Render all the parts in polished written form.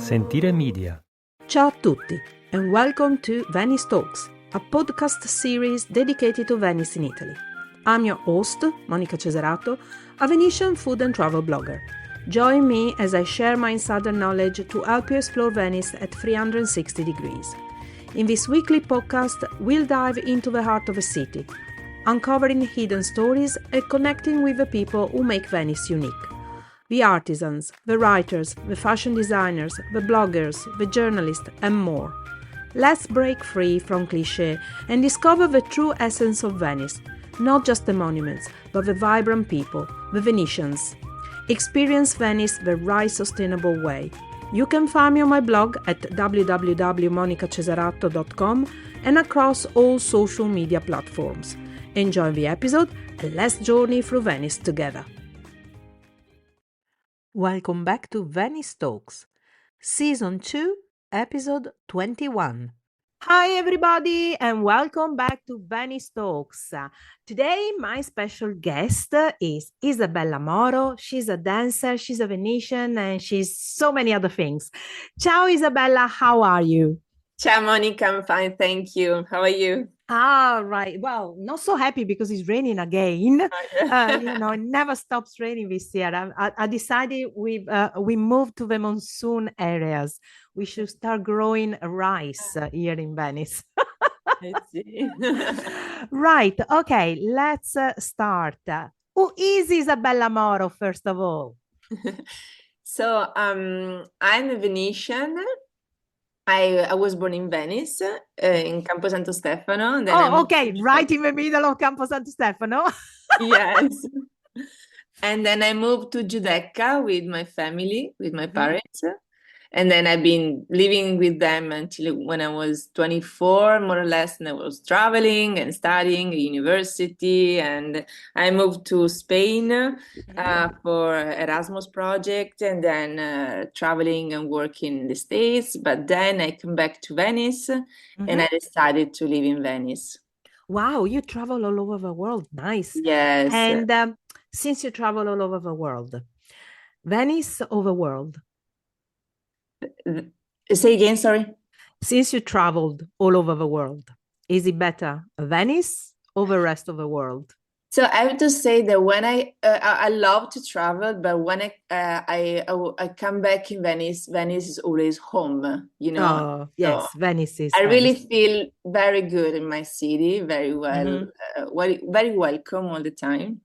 Sentire Media. Ciao a tutti and welcome to Venice Talks, a podcast series dedicated to Venice in Italy. I'm your host, Monica Cesarato, a Venetian food and travel blogger. Join me as I share my insider knowledge to help you explore Venice at 360 degrees. In this weekly podcast, we'll dive into the heart of a city, uncovering hidden stories and connecting with the people who make Venice unique. The artisans, the writers, the fashion designers, the bloggers, the journalists, and more. Let's break free from cliché and discover the true essence of Venice, not just the monuments, but the vibrant people, the Venetians. Experience Venice the right sustainable way. You can find me on my blog at www.monicacesarato.com and across all social media platforms. Enjoy the episode and let's journey through Venice together. Welcome back to Venice Talks, Season 2, Episode 21. Hi everybody and welcome back to Venice Talks. Today my special guest is Isabella Moro. She's a dancer, she's a Venetian, and she's so many other things. Ciao Isabella, how are you? Ciao Monica, I'm fine, thank you. How are you? Right. Well, not so happy because it's raining again. It never stops raining this year. I decided we moved to the monsoon areas. We should start growing rice here in Venice. I see. Right. Okay. Let's start. Who is Isabella Moro, first of all? So I'm a Venetian. I was born in Venice, in Campo Santo Stefano. Then Right in the middle of Campo Santo Stefano. Yes. And then I moved to Giudecca with my family, with my parents. And then I've been living with them until when I was 24, more or less, and I was traveling and studying at university. And I moved to Spain for Erasmus project, and then traveling and working in the States. But then I came back to Venice, and I decided to live in Venice. Wow, you travel all over the world. Nice. Yes. And since you travel all over the world, Venice or the world? Say again, sorry. Since you traveled all over the world, is it better Venice or the rest of the world? So I have to say that when I love to travel, but when I come back in Venice, Venice is always home, you know. Oh, yes, So Venice is. I really Venice. feel very good in my city, very well, very welcome all the time,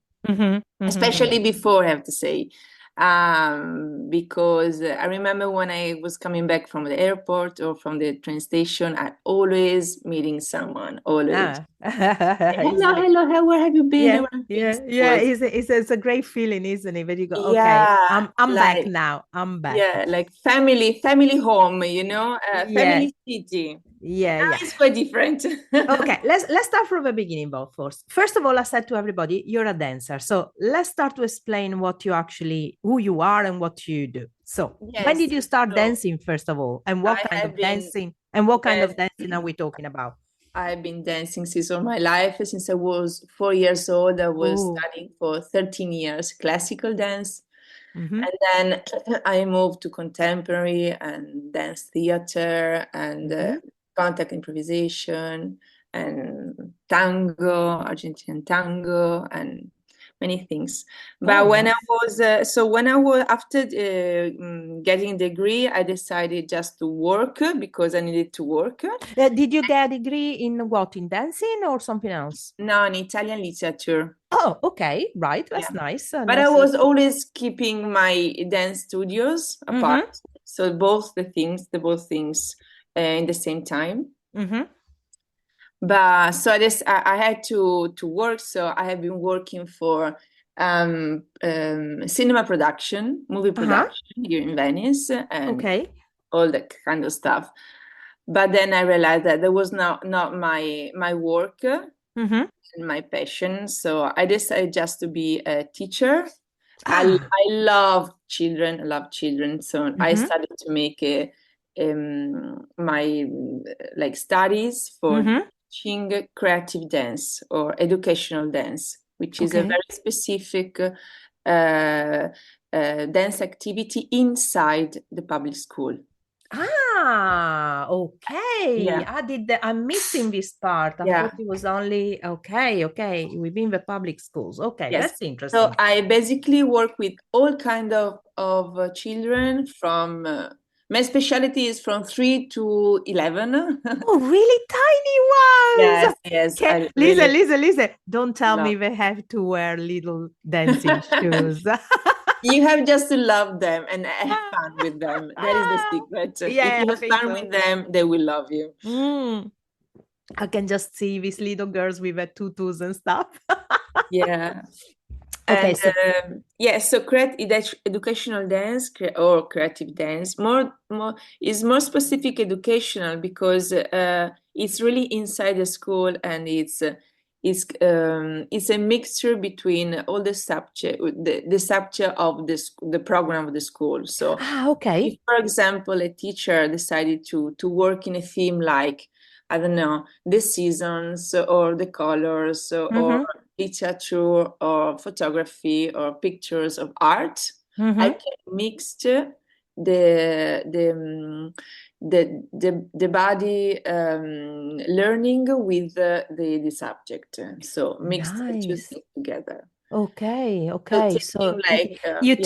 especially before, I have to say. Because I remember when I was coming back from the airport or from the train station, I always meeting someone, always. Hello, where have you been? It's a great feeling, isn't it? When you go, okay, Yeah, I'm back now. I'm back. Yeah, like family home, you know, family city. Yeah. It's quite different. Okay, let's start from the beginning, both first. First of all, I said to everybody, you're a dancer. So let's start to explain who you are and what you do. So when did you start dancing, first of all? And what kind of dancing are we talking about? I've been dancing since all my life. Since I was 4 years old, I was studying for 13 years classical dance. And then I moved to contemporary and dance theater and contact improvisation and tango, Argentine tango, and many things. But when I was after getting a degree, I decided just to work because I needed to work. Did you get a degree in what? In dancing or something else? No, in Italian literature. Oh, okay, right. That's nice. But I was always keeping my dance studios apart. So both things in the same time. But so I had to work. So I have been working for cinema production, movie production here in Venice, and all that kind of stuff. But then I realized that that was not my work and my passion. So I decided just to be a teacher. I love children. So I started to make my studies for teaching creative dance or educational dance, which is a very specific dance activity inside the public school. Okay. Yeah. I'm missing this part. I Yeah. thought it was only okay, within the public schools. Okay, Yes. that's So interesting. I basically work with all kind of children from my specialty is from 3 to 11. Oh, really tiny Yes, ones. yes, Okay, I listen, really listen, listen. Don't tell love. me they have to wear little dancing shoes. You have just to love them and have fun with them. That is the secret. If Yeah, you I have think fun so. with them, they will love you. Mm. I can just see these little girls with their tutus and stuff. Yeah. Okay, And so yeah, so educational dance or creative dance more is more specific educational because it's really inside the school and it's a mixture between all the subject of the program of the school. So if, okay. for example, a teacher decided to work in a theme like, I don't know, the seasons or the colors or Mm-hmm. literature or photography or pictures of art, I Mm-hmm. can mix the body learning with the subject. So mix the two Nice. things together. Okay, So okay. taking So like yeah, you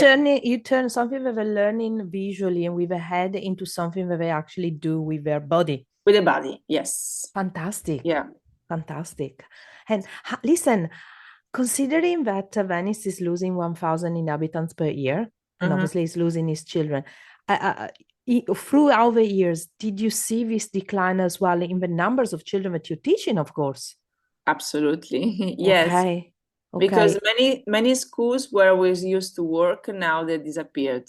turn something that they're learning visually and with a head into something that they actually do with their body. with the body. Yes. Fantastic. Yeah. Fantastic. And listen, considering that Venice is losing 1,000 inhabitants per year, and Mhm. obviously it's losing its children, throughout the years, did you see this decline as well in the numbers of children that you're teaching, of course? Absolutely. Yes. Okay. Because Okay. many schools where we used to work now they disappeared.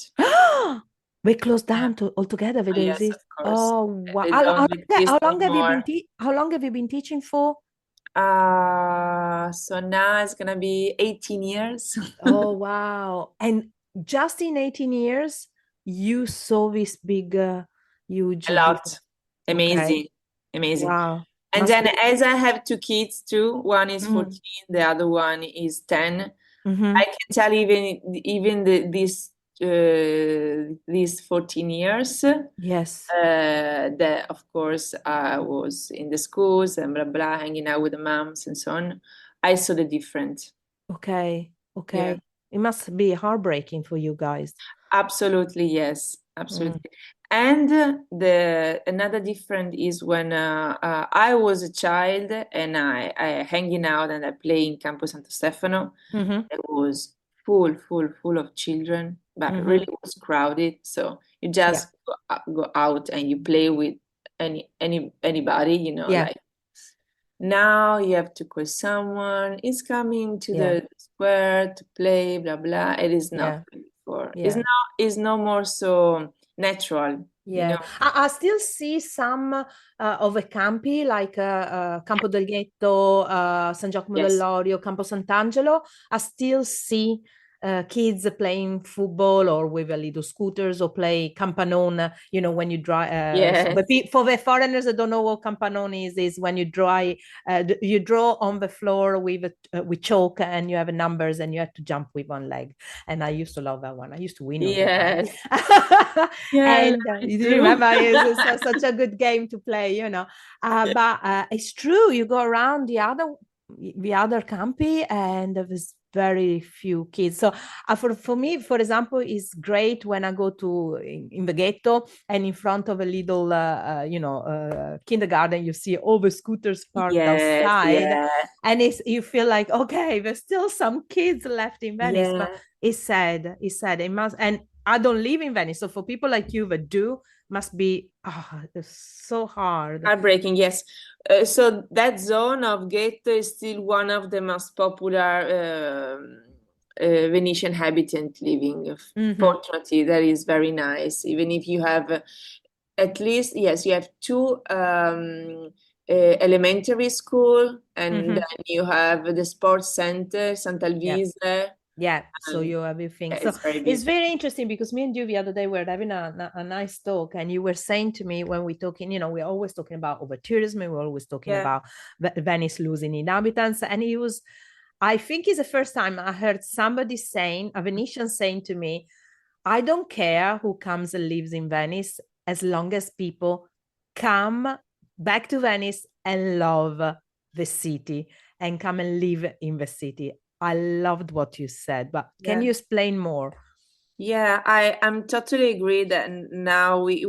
We closed Yeah. down altogether. Oh, They yes, of exist. course. Oh wow! They don't How exist long have you been anymore. how long have you been teaching for? So now it's gonna be 18 years. Oh wow! And just in 18 years, you saw this big, huge A difference. lot. Okay. Amazing. Amazing. Wow. And Must then be. as I have two kids too, one is Mm. 14, the other one is 10. I Mm-hmm. can tell even these 14 years Yes. that of course I was in the schools and blah blah hanging out with the moms and so on. I saw the difference. Okay. Yeah. Okay. It must be heartbreaking for you guys. Absolutely, yes, Mm. absolutely. And the another difference is when I was a child and I hanging out and I play in Campo Santo Stefano. Mm-hmm. It was full of children, but Mm-hmm. really was crowded. So you Yeah. just go out and you play with anybody, Yeah. like now you have to call someone, is coming to Yeah. the square to play, blah blah. It is not Yeah. like before. Yeah. It's no more so natural, you Yeah, know. I still see some of the campi like Campo del Ghetto, San Giacomo Yes. dell'Orio, Campo Sant'Angelo. I still see kids playing football or with a little scooters or play campanone. You know, when you drive. Yes. For the foreigners that don't know what campanone is when you you draw on the floor with chalk and you have numbers and you have to jump with one leg. And I used to love that one. I used to win all the time. Yes. Yeah, And I you do. remember it's such a good game to play, you know. But it's true, you go around the other campi and there's very few kids. So for me, for example, it's great when I go to in the ghetto and in front of a little kindergarten, you see all the scooters parked Yes, outside, yeah, and you feel like, okay, there's still some kids left in Venice, but yeah. it's sad it must. And I don't live in Venice, so for people like you that do, must be it's so hard. Heartbreaking, yes. So that zone of Ghetto is still one of the most popular Venetian habitant living. Hmm. Fortunately, that is very nice. Even if you have at least, yes, you have two elementary school, and Hmm. then you have the sports center, Yeah. Sant'Alvise, Yeah, so and you everything. yeah, So it's very it's busy. very interesting because me and you the other day were having a nice talk, and you were saying to me when we're talking, we're always talking about over tourism, we're always talking Yeah. about Venice losing inhabitants, and I think it's the first time I heard somebody saying, a Venetian saying to me, I don't care who comes and lives in Venice. as long as people come back to Venice and love the city and come and live in the city. I loved what you said, but can you explain more? Yeah, I'm totally agree that now we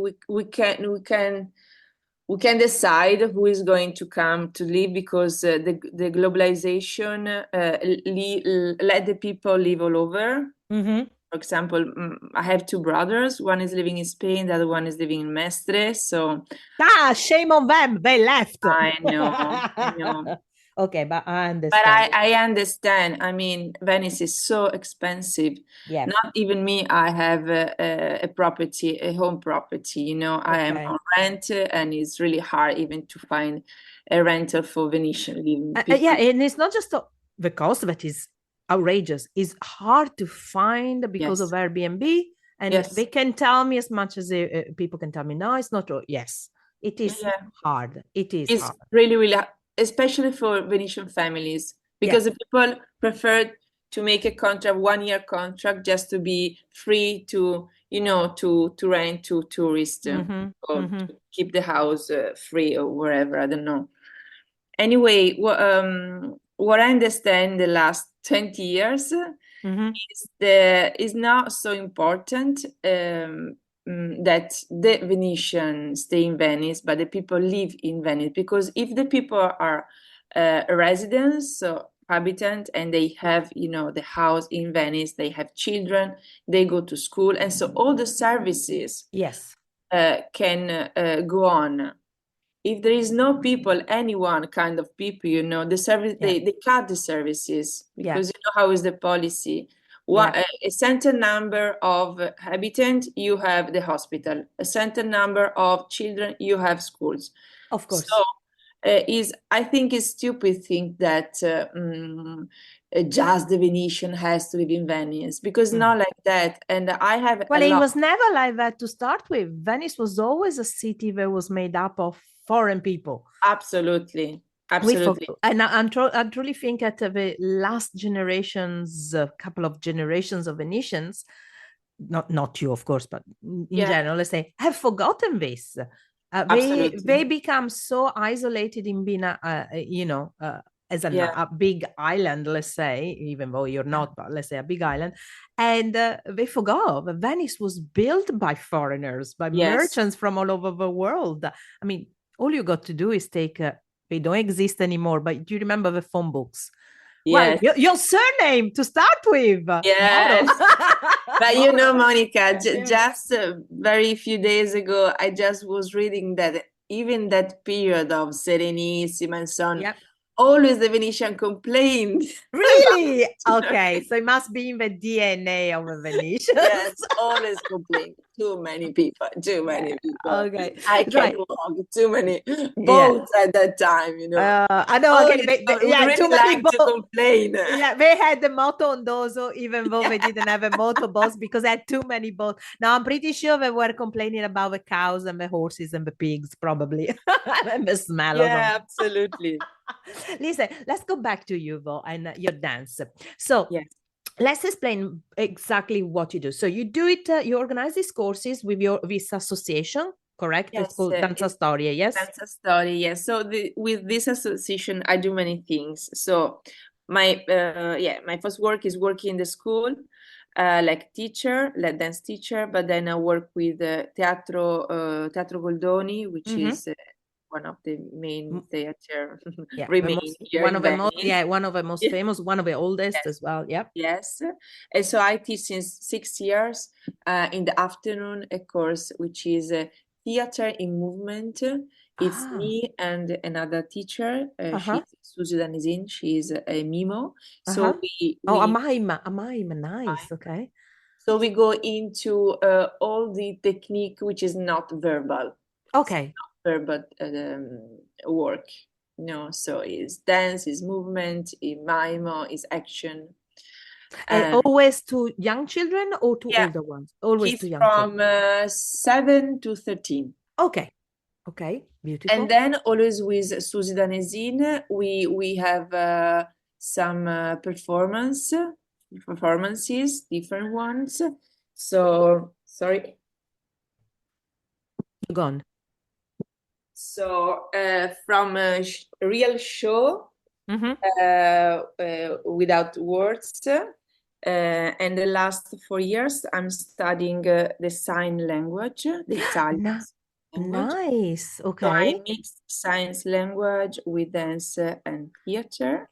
can decide who is going to come to live, because the globalization let the people live all over. Mm-hmm. For example, I have two brothers. One is living in Spain, the other one is living in Mestre. So shame on them. They left. I know. Okay, but I But understand. I understand. I mean, Venice is so expensive. Yeah. Not even me. I have a property, a home property. You know, I am on rent, and it's really hard even to find a rental for Venetian living. Yeah, and it's not just the cost that is outrageous. It's hard to find because of Airbnb, and they can tell me as much as people can tell me, no, it's not true. Yes, it is hard. It's hard. Really, really hard, especially for Venetian families, because the people prefer to make a contract, 1 year contract, just to be free to, you know, to rent to tourists or to keep the house free or wherever. I don't know. Anyway, what I understand the last 20 years is not so important that the Venetian stay in Venice, but the people live in Venice. Because if the people are residents, so habitant, and they have, you know, the house in Venice, they have children, they go to school, and so all the services can go on. If there is no people, anyone kind of people, you know, the service, they cut the services, because you know how is the policy. A certain number of inhabitants, you have the hospital. A certain number of children, you have schools. Of course. So I think it's stupid think that just the Venetian has to live in Venice, because not like that. And I have it was never like that to start with. Venice was always a city that was made up of foreign people. Absolutely. And I truly think that the last generations, a couple of generations of Venetians, not you, of course, but in general, let's say, have forgotten this. They become so isolated in being, as a big island, let's say, even though you're not, but let's say a big island. And they forgot that Venice was built by foreigners, by merchants from all over the world. I mean, all you got to do is take, they don't exist anymore, but do you remember the phone books? Yes. Well, your surname to start with. Yes. But you know, Monica, just very few days ago, I just was reading that even that period of Serenissima and so on, always the Venetian complained. Really? Okay, so it must be in the DNA of a Venetian. Yes, always complain. Too many people. Okay, I can't walk. Too many boats at that time, you know. I know. Always, Okay, really too many like to complain. Yeah, they had the moto even though they didn't have a motorboats, because they had too many boats. Now I'm pretty sure they were complaining about the cows and the horses and the pigs, probably, and the smell of them. Yeah, absolutely. Listen, let's go back to you though and your dance. So let's explain exactly what you do. So you do it, you organize these courses with this association, correct? Yes, it's called Danzastorie, yes? Danzastorie, yes. So with this association, I do many things. So my first work is working in the school, like teacher, like dance teacher, but then I work with Teatro Goldoni, which is one of the main theater remain here in Venice. One of the most famous, one of the oldest as well. Yes. And so I teach since 6 years in the afternoon a course which is theater in movement. It's me and another teacher. She's Susie Danesin. She's a mimo. So a mime, nice. Okay. So we go into all the technique which is not verbal. Okay. Verbal work. No, so it's dance, it's movement, it's mimo, it's action. And always to young children or to older ones? Always Kids to young from children. 7 to 13. Okay, beautiful. And then always with Susie Danesin, we have some performances, different ones. So sorry. Gone. So from a real show without words, and the last 4 years I'm studying the sign language, the Italian Na- language. nice. So I Okay. mixed science language with dance and theater,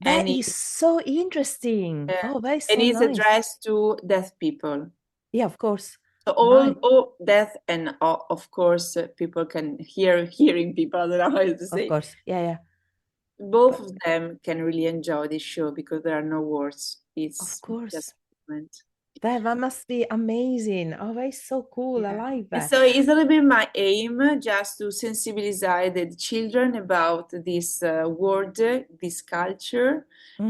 That and is so interesting. Oh, that is it so is nice. addressed to deaf people. Yeah, of course. So Nice. all deaf and of course people can hearing people. I don't know how to Of say. course. Yeah, yeah. Both But of them can really enjoy this show because there are no words. of It's course. just movement. That must be amazing. Oh, that is so cool. I Yeah. like And that. so it's a little bit my aim just to sensibilize the children about this word, this culture,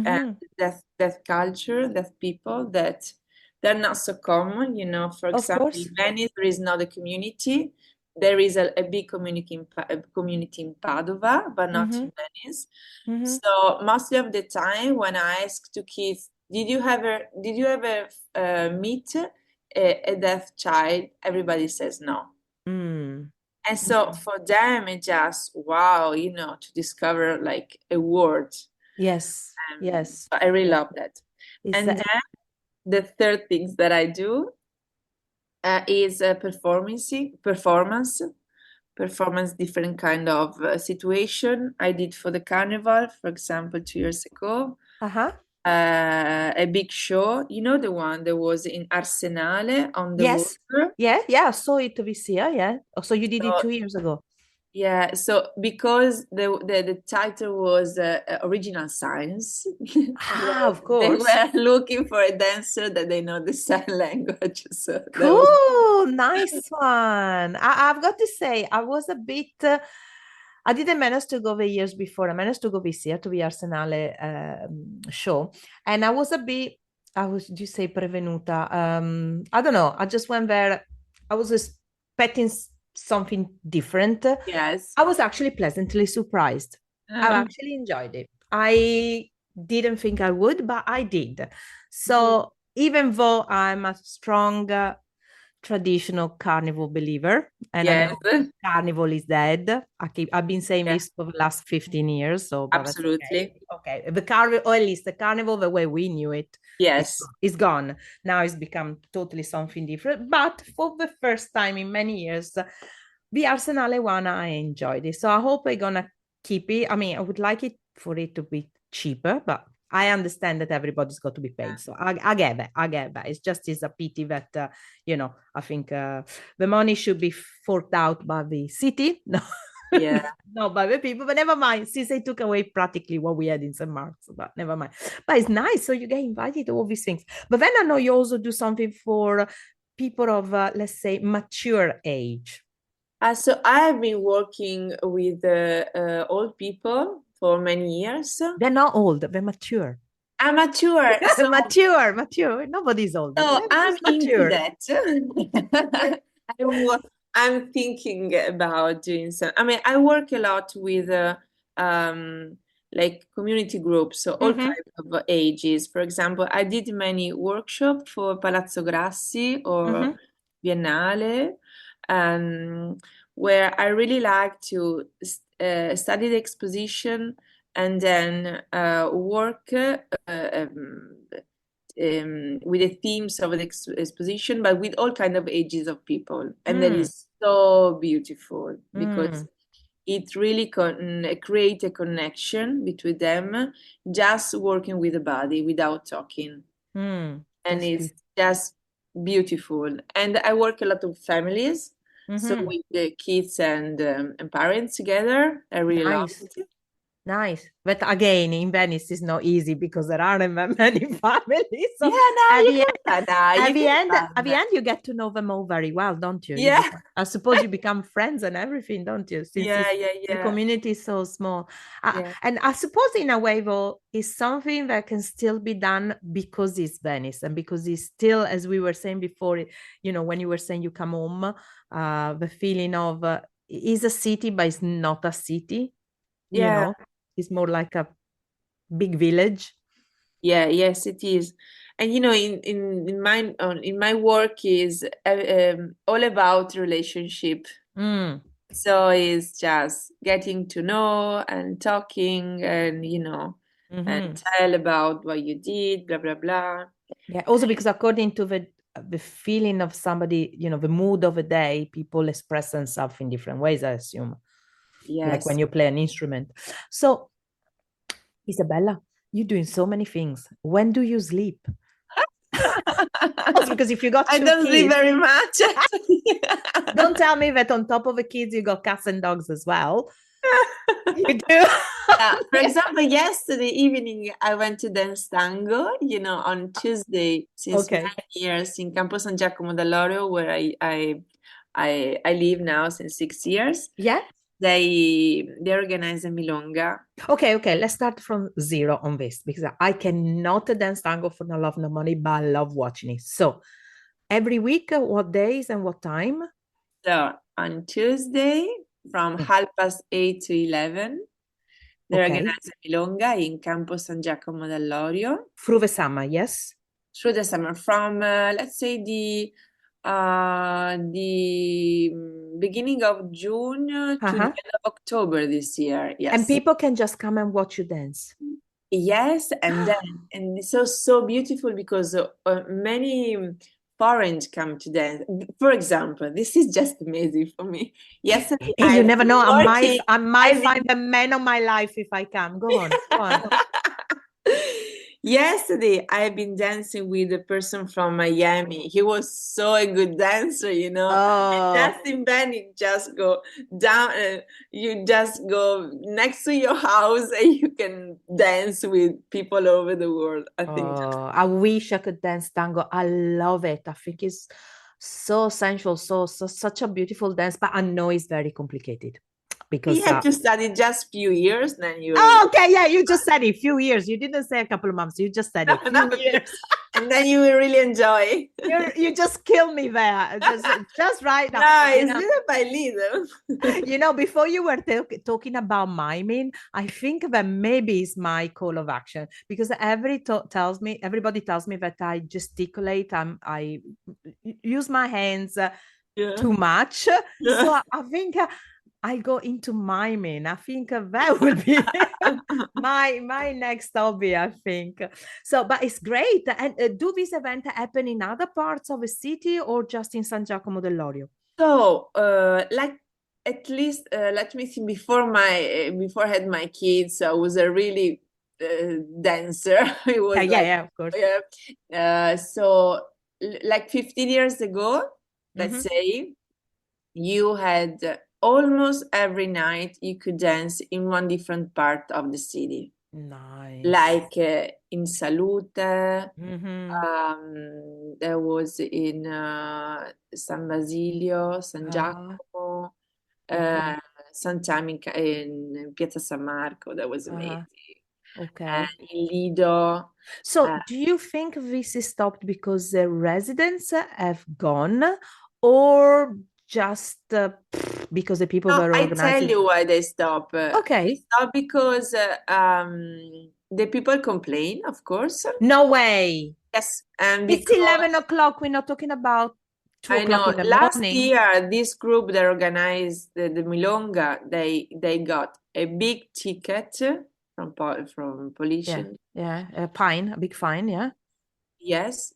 and Mm-hmm. that culture, that people that they're not so common. You know, for Of example, in course. Venice, there is not a community. There is a big community in Padova, but not Mm-hmm. in Venice. Mm-hmm. So mostly of the time when I ask to kids, did you ever meet a deaf child? Everybody says no. Mm. And so Mm. for them, it just wow, to discover like a word. Yes. Yes. I really Yes. love that. Is And that then the third things that I do is performance, different kind of situation. I did for the carnival, for example, 2 years ago. uh-huh. A big show, the one that was in Arsenale on the Yes. water. Yeah, yeah. I saw it this year. Yeah. Oh, so you did it So 2 years ago. yeah, so because the title was Original Science, Ah, of they course. were looking for a dancer that they know the sign language. So that was Cool, nice one. I've got to say, I was a bit. I didn't manage to go the years before. I managed to go this year to the Arsenale show, and I was a bit. I was, do you say prevenuta? I don't know. I just went there. I was expecting something different. yes. I was actually pleasantly surprised. I Uh, actually enjoyed it. I didn't think I would, but I did. So even though I'm a strong traditional carnival believer, and I yes. know carnival is dead. I've been saying Yeah, this for the last 15 years, so but that's okay. absolutely. Okay. The carnival, or at least the carnival, the way we knew it, Yes. is gone. Now it's become totally something different. But for the first time in many years, the Arsenale one, I enjoyed it. So I hope I'm gonna keep it. I mean, I would like it for it to be cheaper, but I understand that everybody's got to be Yeah. paid. So I get that. I get that. It's a pity that, I think the money should be forked out by the city. No, Yeah. not by the people, but never mind. Since they took away practically what we had in St. Mark's, but never mind. But it's nice. So you get invited to all these things. But then I know you also do something for people of, let's say, mature age. So I've been working with old people for many years. They're not old, they're mature. I'm mature, so Mature. Nobody's old. so They're I'm just into mature. that. I'm thinking about doing some. I mean, I work a lot with um, like community groups, so all Mm-hmm, kinds of ages. For example, I did many workshops for Palazzo Grassi or mm-hmm, Biennale, um, where I really like to study the exposition and then work with the themes of the exposition, but with all kind of ages of people, and that mm, is so beautiful because mm, it really create a connection between them, just working with the body without talking, and That's it's beautiful. just beautiful. And I work a lot with families, so Mm-hmm. with the kids and parents together. I really love Nice. it. Nice. But again, in Venice, it's not easy because there aren't that many families. So Yeah, no, at you the can find that. You can at find the that. end, you get to know them all very well, don't you? Yeah, I suppose you become friends and everything, don't you? Since yeah, yeah, the yeah, community is so small. yeah. And I suppose in a way, though, it's something that can still be done because it's Venice and because it's still, as we were saying before, when you were saying you come home, the feeling of it's a city, but it's not a city, you Yeah, know? It's more like a big village. yeah, yes, it is. And in my work is all about relationship. Mm. So it's just getting to know and talking and, and tell about what you did, blah, blah, blah. Yeah, also because according to the feeling of somebody, the mood of a day, people express themselves in different ways, I assume. Yes. Like when you play an instrument. So, Isabella, you're doing so many things. When do you sleep? Also, because if you got I two don't kids, sleep very much. don't tell me that on top of the kids, you got cats and dogs as well. You do? For example, yesterday evening, I went to dance tango, on Tuesday, since 9 years in Campo San Giacomo dell'Orio, where I live now since 6 years. Yeah. They organize a milonga. Okay, let's start from zero on this, because I cannot dance tango for no love, no money, but I love watching it. So every week, what days and what time? So on Tuesday, from 8:30 to 11, they organize a milonga in Campo San Giacomo dell'Orio. Through the summer, yes? Through the summer, from let's say the beginning of June to the end of October this year. Yes. And people can just come and watch you dance. Yes, and it's so beautiful because many foreigners come to dance. For example, this is just amazing for me. Yesterday, you never know. I might find the man of my life if I come. Go on. Yesterday, I've been dancing with a person from Miami. He was so a good dancer, Oh. Just in Venice, just go down. You just go next to your house and you can dance with people over the world. I think. I wish I could dance tango. I love it. I think it's so sensual, so such a beautiful dance. But I know it's very complicated. Because you have to study just few years, then you. Oh, okay, yeah, you just said it. Few years. You didn't say a couple of months. You just said it. Few years. And then you will really enjoy. You just kill me there. Just right now. No, it's little by little. Before you were talking about miming, I think that maybe it's my call of action, because everybody tells me that I gesticulate. I use my hands too much. Yeah. So I think I go into miming. I think that will be my next hobby, I think. So, but it's great. And do this event happen in other parts of the city or just in San Giacomo dell'Orio? So, at least let me see. Before I had my kids, I was a really dancer. It was of course. So, like 15 years ago, let's say, you had almost every night you could dance in one different part of the city. Nice. Like in Salute, there was in San Basilio, San Giacomo, sometime in Piazza San Marco. That was amazing. Okay. In Lido. So do you think this is stopped because the residents have gone, or just because the people were organizing? I tell you why they stop. Okay. They stop because the people complain, of course. No way. Yes. And it's 11 o'clock. We're not talking about 2 o'clock in the last morning. year, this group that organized the Milonga, they got a big ticket from police. Yeah, a big fine, yeah. Yes,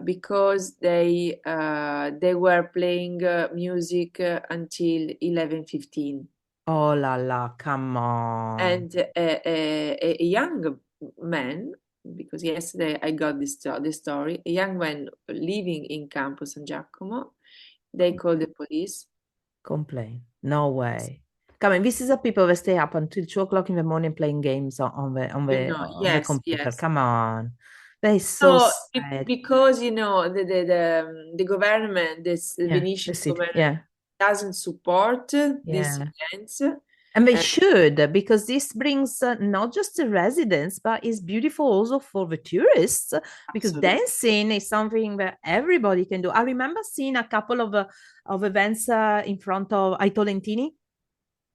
because they were playing music until 11:15. Oh la la, come on. And a young man, because yesterday I got this story, a young man living in Campo San Giacomo, they called the police. Complain. No way. Come on, this is a people that stay up until 2 o'clock in the morning playing games on the computer. Yes. Come on. That is so sad. Because the government, the Venetian government, doesn't support these events. And they should, because this brings not just the residents, but it's beautiful also for the tourists, because dancing is something that everybody can do. I remember seeing a couple of events in front of I Tolentini.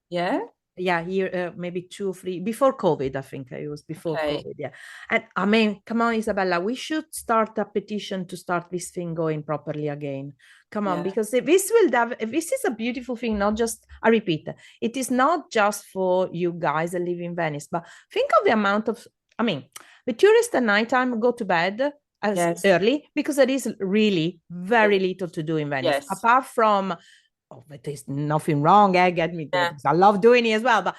Yeah? Yeah, here maybe 2 or 3 before COVID. I think it was before COVID. Yeah, and I mean, come on, Isabella, we should start a petition to start this thing going properly again. Come on, because this is a beautiful thing. Not just, I repeat, it is not just for you guys that live in Venice, but think of the amount of, the tourists at nighttime go to bed as early because there is really very little to do in Venice, apart from, but there's nothing wrong. Get me there, because I love doing it as well.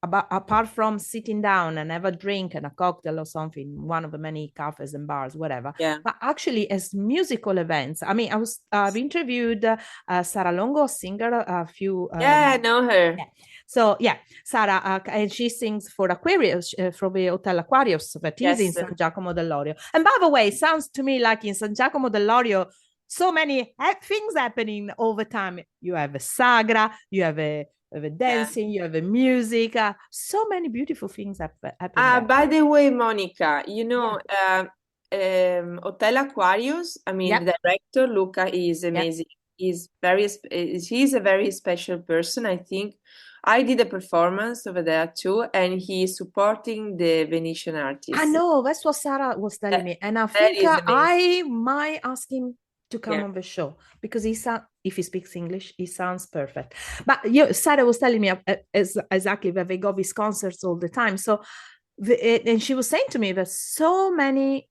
But apart from sitting down and have a drink and a cocktail or something, one of the many cafes and bars, whatever. But actually, as musical events, I've interviewed Sarah Longo, singer, a few. I know her. So Sarah, and she sings for Aquarius, for the Hotel Aquarius that is in San Giacomo dell'Orio. And by the way, sounds to me like in San Giacomo dell'Orio, so many things happening all the time. You have a sagra, you have a dancing, you have a music, so many beautiful things happen. By the way, Monica, you know, Hotel Aquarius, the director, Luca, is amazing. He's a very special person, I think. I did a performance over there too, and he's supporting the Venetian artists. I know, that's what Sarah was telling me. And I think I might ask him to come on the show, because if he speaks English, he sounds perfect. But Sarah was telling me exactly that they go these concerts all the time. So, and she was saying to me that so many,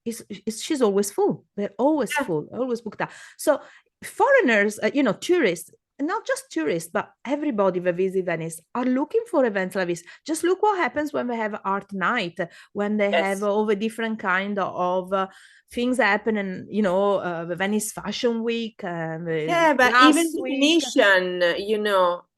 she's always full. They're always full, always booked out. So foreigners, tourists, not just tourists, but everybody that visit Venice are looking for events like this. Just look what happens when they have art night, when they have all the different kind of things happen, and the Venice Fashion Week. But even the Venetian,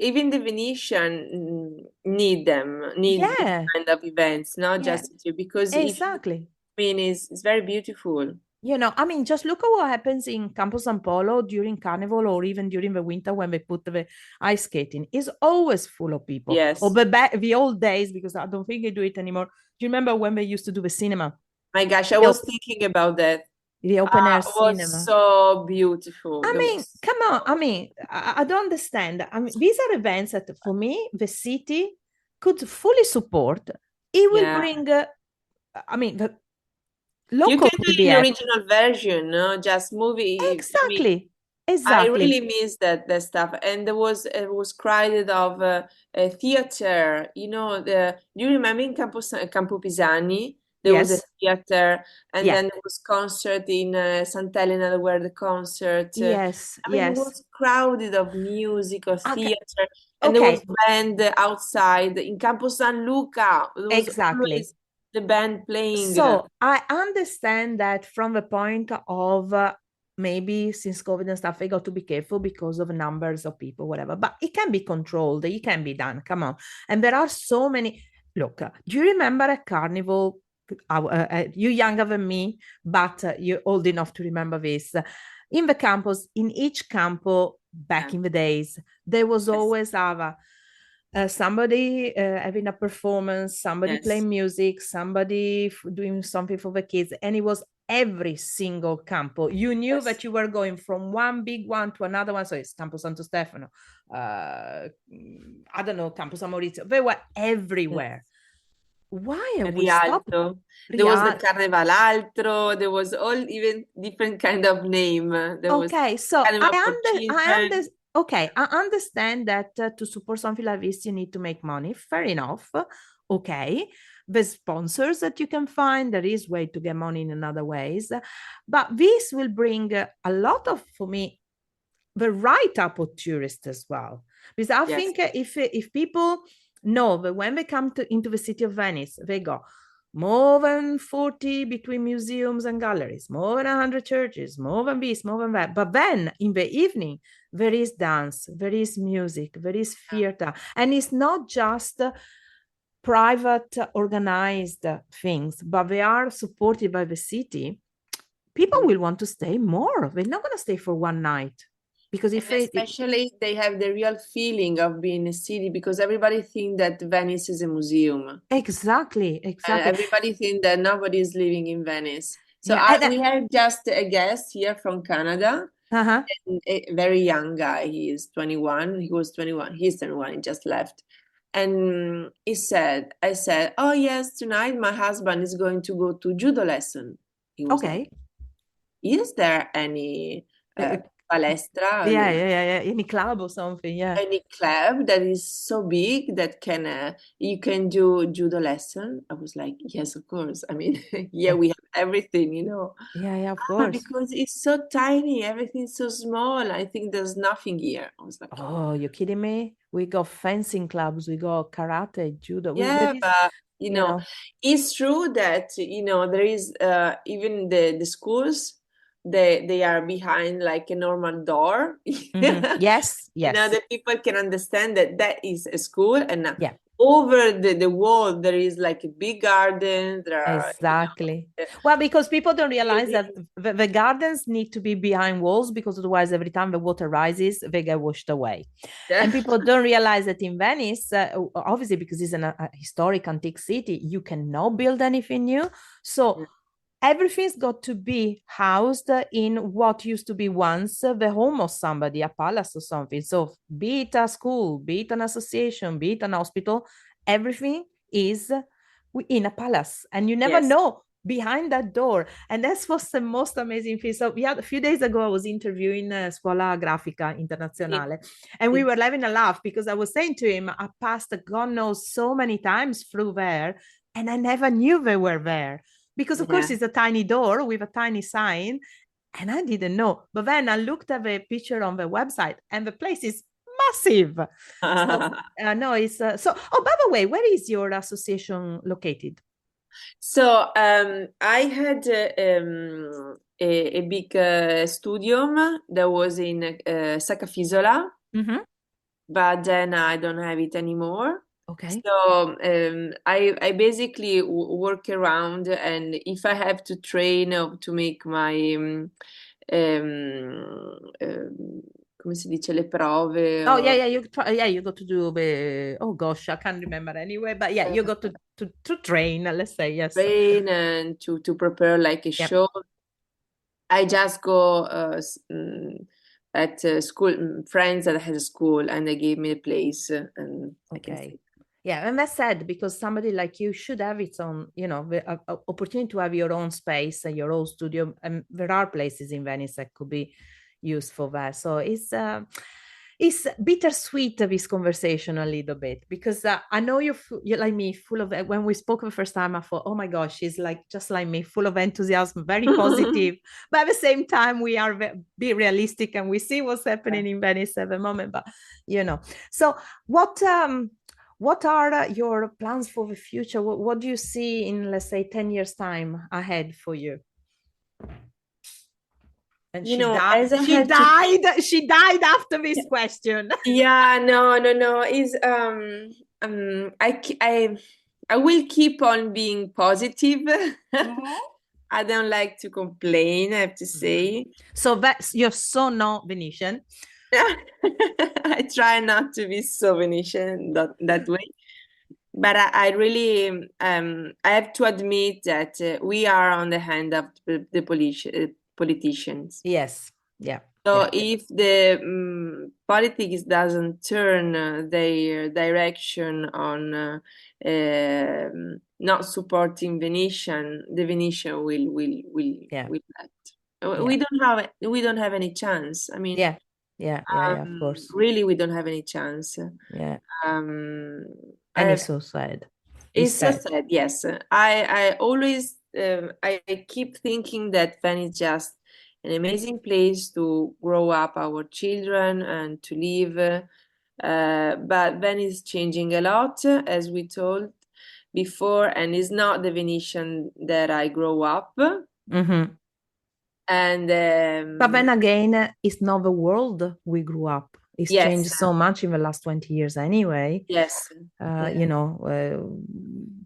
even the Venetian need this kind of events, not just because exactly. It's very beautiful. Just look at what happens in Campo San Polo during Carnival, or even during the winter when they put the ice skating. It's always full of people. Or the old days, because I don't think they do it anymore. Do you remember when they used to do the cinema? My gosh, I was thinking about that. The open air cinema. It was so beautiful. Come on. I don't understand. These are events that, for me, the city could fully support. It will bring, you can do the original version, no? Just movie. Exactly. I really miss that stuff. And it was crowded of a theater. Do you remember in Campo Pisani? There was a theater, and then there was concert in Sant'Elena. There were the concert. It was crowded of music or theater, and there was band outside in Campo San Luca. There was always the band playing. So I understand that from the point of maybe since COVID and stuff, they got to be careful because of numbers of people, whatever. But it can be controlled. It can be done. Come on. And there are so many. Look, do you remember a carnival? You're younger than me, but you're old enough to remember this. In the campus, in each campo, back in the days, there was always somebody having a performance, somebody playing music, somebody doing something for the kids. And it was every single campo. You knew that you were going from one big one to another one. So it's Campo Santo Stefano. I don't know, Campo San Maurizio. They were everywhere. Why are we stopping? There was the Carneval Altro. There was all even different kind of name. So I understand that to support something like this, you need to make money. Fair enough. Okay. The sponsors that you can find, there is way to get money in another ways. But this will bring a lot of, for me, the write-up of tourists as well. Because I think if people know that when they come into the city of Venice, they go more than 40 between museums and galleries, more than 100 churches, more than this, more than that. But then in the evening, there is dance, there is music, there is theater. And it's not just private organized things, but they are supported by the city. People will want to stay more. They're not going to stay for one night. Because especially they have the real feeling of being a city, because everybody thinks that Venice is a museum. Exactly. Everybody thinks that nobody is living in Venice. So we have just a guest here from Canada, a very young guy. He is 21. He was 21. He's 21. He just left. And I said, oh yes, tonight my husband is going to go to judo lesson. He was like, is there any palestra, any club or something, any club that is so big that you can do judo lesson. I was like, yes, of course. I mean, we have everything, of course. Because it's so tiny, everything's so small. I think there's nothing here. I was like, oh, you're kidding me? We got fencing clubs, we got karate, judo. but it's true that there is even the schools, they are behind like a normal door. Mm-hmm. Yes. The people can understand that is a school, and yeah. over the wall there is like a big garden. There are, exactly. Well, because people don't realize that the gardens need to be behind walls, because otherwise every time the water rises they get washed away. And people don't realize that in Venice, obviously because it's a historic antique city, you cannot build anything new, so everything's got to be housed in what used to be once the home of somebody, a palace or something. So be it a school, be it an association, be it an hospital, everything is in a palace, and you never know behind that door. And that's what's the most amazing thing. So a few days ago I was interviewing Scuola Grafica Internazionale, and we were having a laugh because I was saying to him, I passed God knows so many times through there and I never knew they were there, because of course it's a tiny door with a tiny sign, and I didn't know. But then I looked at the picture on the website and the place is massive. No, it's so. Oh, by the way, where is your association located? So I had a big studium that was in Saccafisola, but then I don't have it anymore. Okay. So I basically work around, and if I have to train to make my come si dice, le prove. Oh yeah, you got to do the, oh gosh, I can't remember anyway, but you got to train, let's say, yes. Train and to prepare like a show. I just go at school, friends that has a school, and they gave me a place, and I can sit. Yeah, and that's sad, because somebody like you should have its own, the opportunity to have your own space and your own studio. And there are places in Venice that could be used for that. So it's bittersweet, this conversation a little bit, because I know you're like me, full of, when we spoke the first time, I thought, oh my gosh, she's like just like me, full of enthusiasm, very positive. But at the same time, we are be realistic, and we see what's happening in Venice at the moment. But so what are your plans for the future? What do you see in, let's say, 10 years time ahead for you? And she died after this question. No. Is I will keep on being positive. I don't like to complain, I have to say. So you're so not Venetian. I try not to be so Venetian that way. But I really I have to admit that we are on the hand of the politicians. Yes. Yeah. So if the politics doesn't turn their direction on not supporting the Venetian will let. We don't have any chance. I mean, of course. Really, we don't have any chance. Yeah. And it's so sad. It's so sad. Yes, I always I keep thinking that Venice is just an amazing place to grow up our children and to live. But Venice is changing a lot, as we told before, and it's not the Venetian that I grew up. And but then again, it's not the world we grew up. It's changed so much in the last 20 years anyway.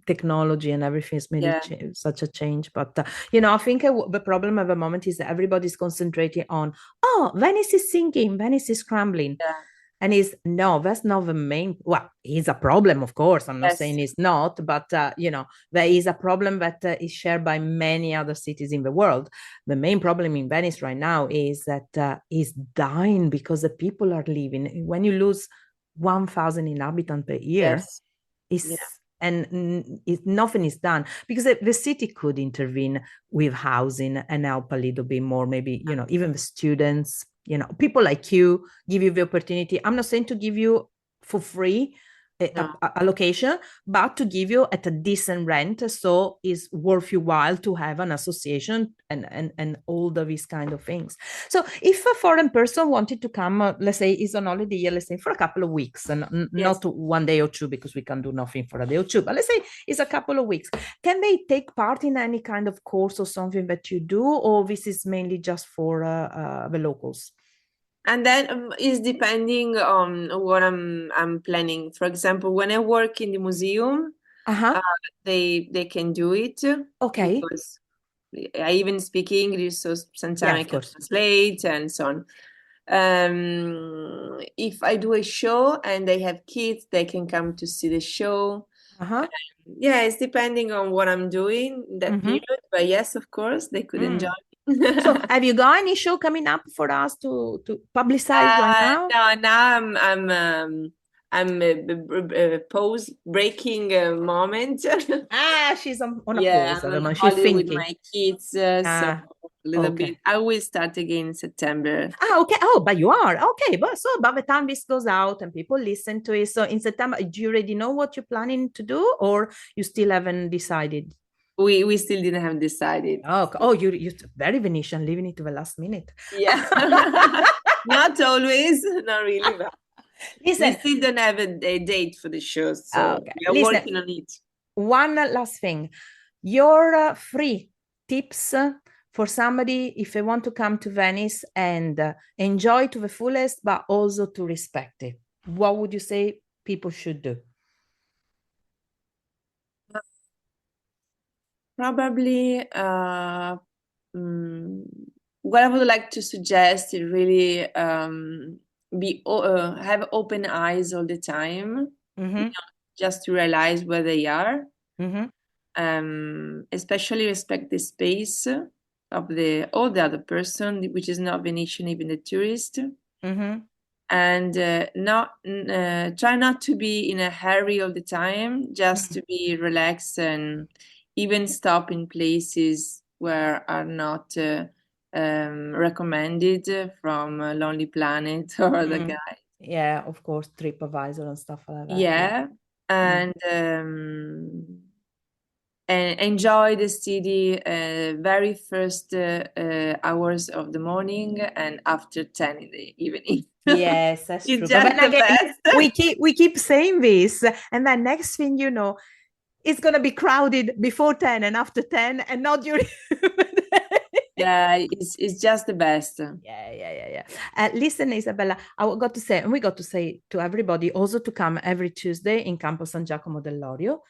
Technology and everything has made such a change. But I think the problem at the moment is that everybody's concentrating on, Venice is sinking, Venice is crumbling. And that's not the main, well, it's a problem, of course. I'm not saying it's not, but, there is a problem that is shared by many other cities in the world. The main problem in Venice right now is that it's dying because the people are leaving. When you lose 1,000 inhabitants per year, nothing is done, because the city could intervene with housing and help a little bit more, maybe, even the students, people like you give you the opportunity. I'm not saying to give you for free a location, but to give you at a decent rent, so it's worth your while to have an association and all these kind of things. So if a foreign person wanted to come, let's say is on holiday here, let's say for a couple of weeks, and not 1 day or two, because we can do nothing for a day or two, but let's say it's a couple of weeks, can they take part in any kind of course or something that you do, or this is mainly just for the locals? And then is depending on what I'm planning. For example, when I work in the museum, they can do it. Okay. Because I even speak English, so sometimes I can translate and so on. If I do a show and they have kids, they can come to see the show. It's depending on what I'm doing in that period. But yes, of course, they could enjoy. So have you got any show coming up for us to publicize right now? No, now I'm a pause breaking moment. She's on a pause. I don't know. She's holiday thinking with my kids, so a little bit. I will start again in September. Okay. Oh, but you are okay. But so by the time this goes out and people listen to it, so in September, do you already know what you're planning to do, or you still haven't decided? We still didn't have decided. Oh, you're very Venetian, leaving it to the last minute. Yeah. Not always, not really. But listen, we still don't have a date for the show, so we are working on it. One last thing, your free tips for somebody if they want to come to Venice and enjoy to the fullest, but also to respect it. What would you say people should do? Probably what I would like to suggest is really have open eyes all the time, just to realize where they are. Especially respect the space of all the other person, which is not Venetian, even the tourist. And try not to be in a hurry all the time, just to be relaxed, and even stop in places where are not recommended from Lonely Planet or other guide. Yeah, of course, TripAdvisor and stuff like that. Yeah, and enjoy the city very first hours of the morning and after 10 in the evening. Yes, that's true. It's just the best. We keep saying this, and then next thing you know, it's gonna be crowded before 10 and after 10, and not during. Yeah, it's just the best. Yeah. Listen, Isabella, we got to say to everybody also to come every Tuesday in Campo San Giacomo dell'Orio.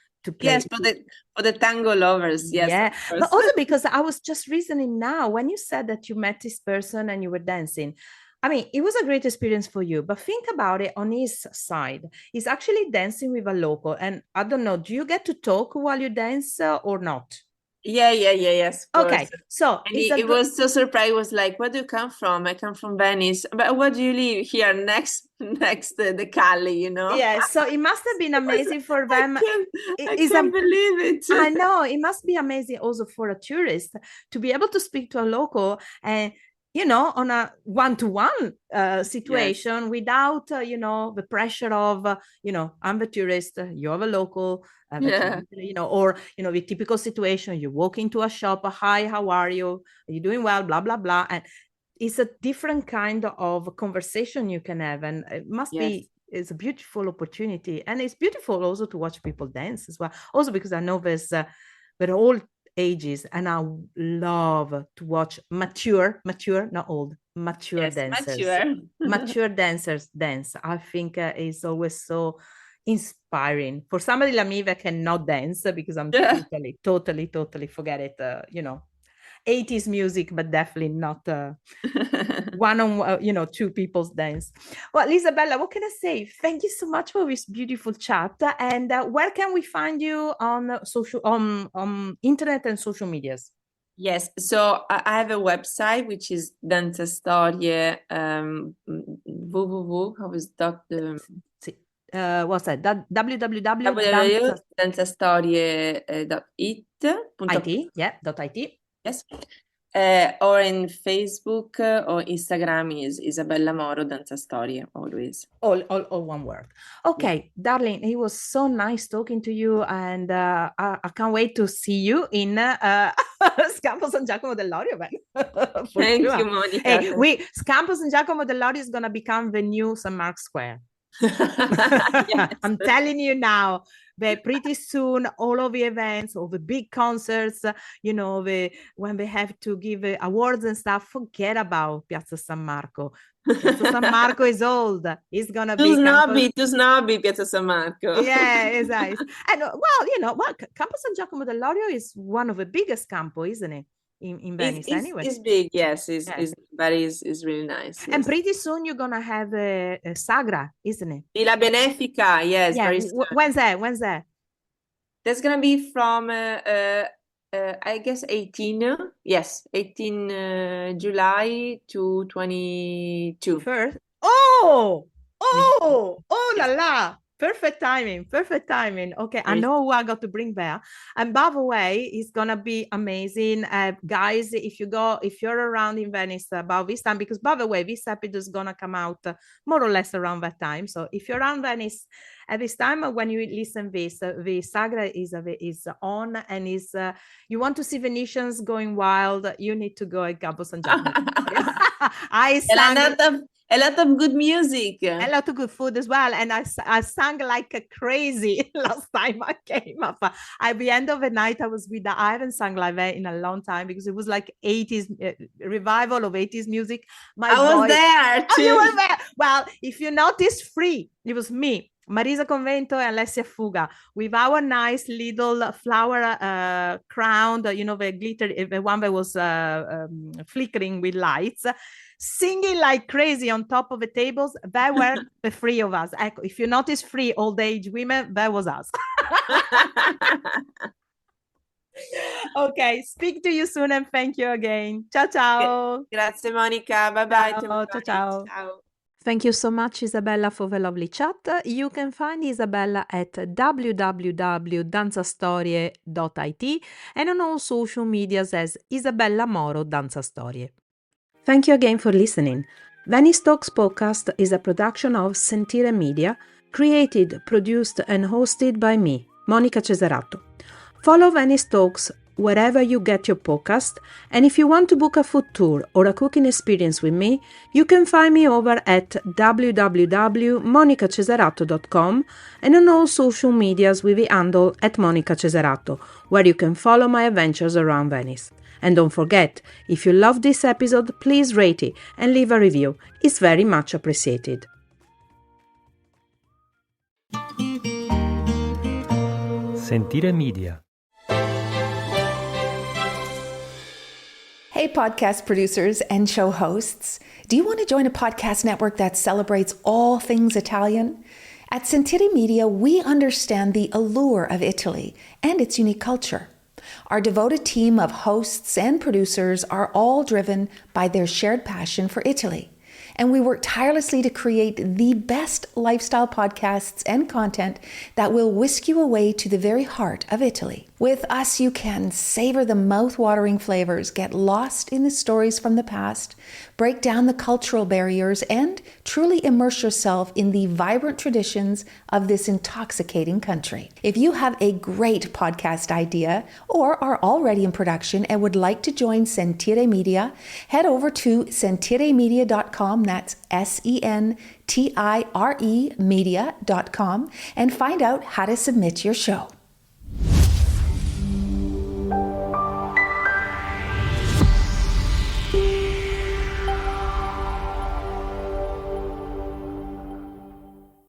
Yes, for the tango lovers. Yes, yeah, but also because I was just reasoning now when you said that you met this person and you were dancing. I mean, it was a great experience for you, but think about it on his side. He's actually dancing with a local, and I don't know, do you get to talk while you dance or not? Yes. Okay, so and he was so surprised. He was like, "Where do you come from?" I come from Venice. But where do you live? Here next the Cali, Yeah, so it must have been amazing for them. I can't believe it. I know, it must be amazing also for a tourist to be able to speak to a local and on a one-to-one situation without the pressure of I'm the tourist, you're the local, or the typical situation, you walk into a shop, hi, how are you doing? Well, blah blah blah. And it's a different kind of conversation you can have, and it must be, it's a beautiful opportunity. And it's beautiful also to watch people dance as well, also because I know there's all ages, and I love to watch mature not old, mature dancers. Mature dancers dance. I think is always so inspiring for somebody like me that cannot dance, because I'm totally forget it, 80s music, but definitely not one-on-one, two people's dance. Well, Isabella, what can I say? Thank you so much for this beautiful chat. And where can we find you on social, on internet and social medias? Yes, so I have a website which is Danzastorie www. How is that? What's that? www.danzastorie.it. .it, yeah, .it. Yes. Or in Facebook or Instagram is Isabella Moro Danzastorie, always. All one word. Okay, darling, it was so nice talking to you, and I can't wait to see you in Scampo San Giacomo dell'Orio. Thank you, Monica. Hey, Scampo San Giacomo dell'Orio is going to become the new St. Mark's Square. Yes. I'm telling you now, but pretty soon all of the events, all the big concerts, when they have to give awards and stuff, forget about Piazza San Marco. Piazza San Marco is old. It's gonna be too snobby, Piazza San Marco. Yeah, exactly. And Campo San Giacomo dell'Orio is one of the biggest campo, isn't it? In Venice, anyway. It's big, yes. But it's really nice. Yes. And pretty soon you're gonna have a Sagra, isn't it? La Benefica, yes. Yeah. When's that? That's gonna be from I guess 18 July to 22. First. Oh la la. Perfect timing. Okay, I know who I got to bring there. And by the way, it's gonna be amazing. Guys, if you're around in Venice about this time, because by the way, this episode is gonna come out more or less around that time. So if you're around Venice at this time, when you listen this, the Sagra is on, and you want to see Venetians going wild, you need to go at Campo San Giacomo. A lot of good music. A lot of good food as well. And I sang like a crazy last time I came up. At the end of the night, I haven't sung like that in a long time, because it was like 80s revival of 80s music. I was there too. Oh, you were there. Well, if you notice, it was me, Marisa Convento and Alessia Fuga, with our nice little flower crown, the glitter, the one that was flickering with lights, singing like crazy on top of the tables. That were the three of us. If you notice, 3 old age women, that was us. Okay, speak to you soon, and thank you again. Ciao. Grazie, Monica. Bye-bye. Ciao. Thank you so much, Isabella, for the lovely chat. You can find Isabella at www.danzastorie.it and on all social medias as Isabella Moro Danzastorie. Thank you again for listening. Venice Talks podcast is a production of Sentire Media, created, produced and hosted by me, Monica Cesarato. Follow Venice Talks wherever you get your podcast, and if you want to book a food tour or a cooking experience with me, you can find me over at www.monicacesarato.com and on all social medias with the handle at Monica Cesarato, where you can follow my adventures around Venice. And don't forget, if you love this episode, please rate it and leave a review. It's very much appreciated. Sentire Media. Hey, podcast producers and show hosts. Do you want to join a podcast network that celebrates all things Italian? At Sentire Media, we understand the allure of Italy and its unique culture. Our devoted team of hosts and producers are all driven by their shared passion for Italy. And we work tirelessly to create the best lifestyle podcasts and content that will whisk you away to the very heart of Italy. With us, you can savor the mouth-watering flavors, get lost in the stories from the past, break down the cultural barriers, and truly immerse yourself in the vibrant traditions of this intoxicating country. If you have a great podcast idea or are already in production and would like to join Sentire Media, head over to sentiremedia.com, that's SENTIRE media.com, and find out how to submit your show.